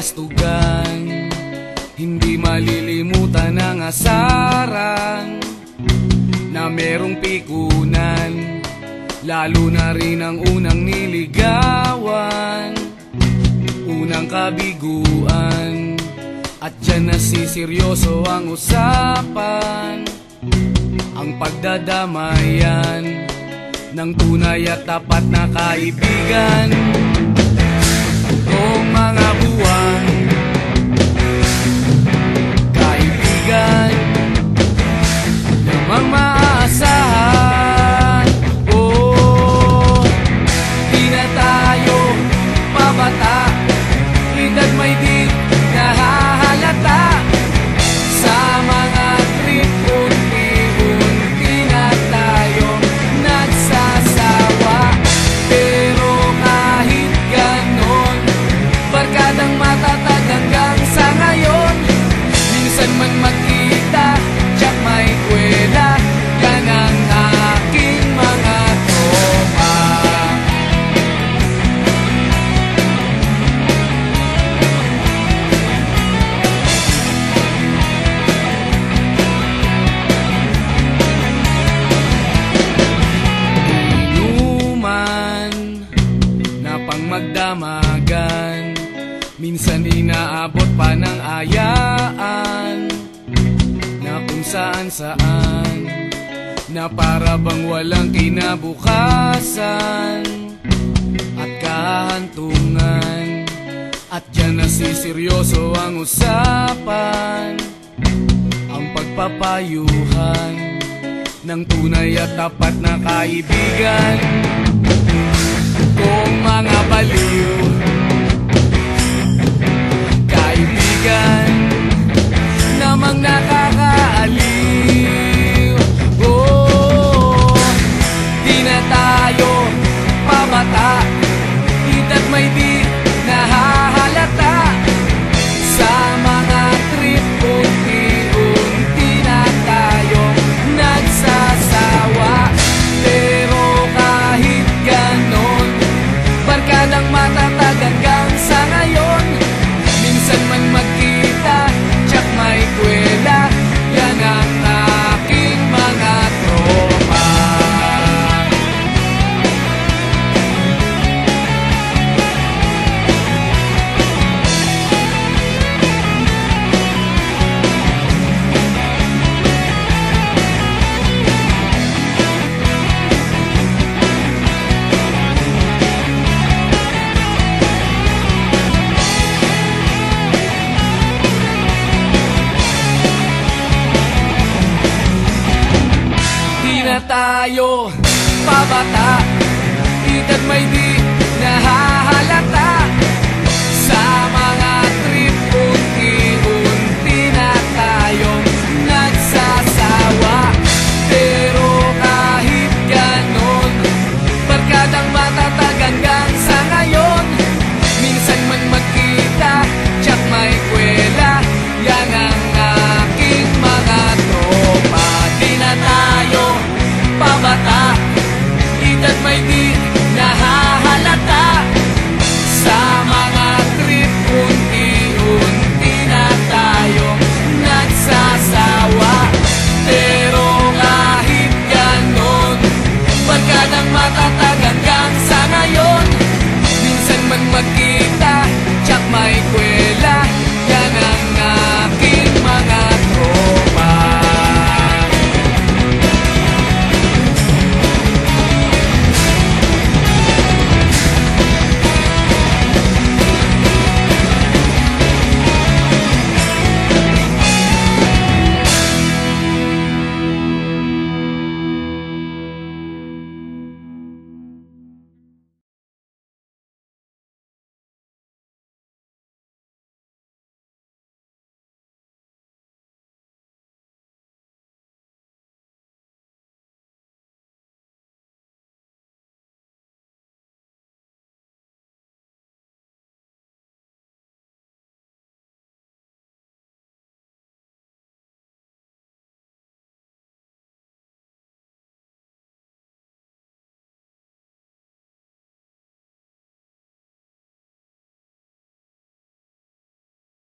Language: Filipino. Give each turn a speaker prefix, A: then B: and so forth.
A: kastugan, hindi malilimutan ang asaran na merong pikunan, lalo na rin ang unang niligawan, unang kabiguan. At dyan nasiseryoso ang usapan, ang pagdadamayan ng tunay at tapat na kaibigan. Kung mga buwan, kaibigan namang maaasahan. Oh, di na tayo pabata, edad may di nahahalata. Sa mga trip unti-unti na tayo nagsasawa. Pero kahit ganon, barkadang matatag hanggang sa ngayon. Minsan man magkita, tiyak may kwela, yan ang aking mga tropa. Inuman na pang magdamagan, minsan inaabot pa ng ayaan, na kung saan-saan, na para bang walang kinabukasan at kahantungan. At dyan nasiseryoso ang usapan, ang pagpapayuhan ng tunay at tapat na kaibigan. Kung mga baliw, kaibigan namang nakakaaliw. Oh, di na tayo pabata, edad may di nahahalata. Sa mga trip unti-unti na tayo nagsasawa. Pero kahit ganon, barkadang matatag hanggang sa ngayon. Minsan man magkita, tiyak may kwela, yan ang aking mga tropa. Di na tayo pabata, edad may di nahahalata.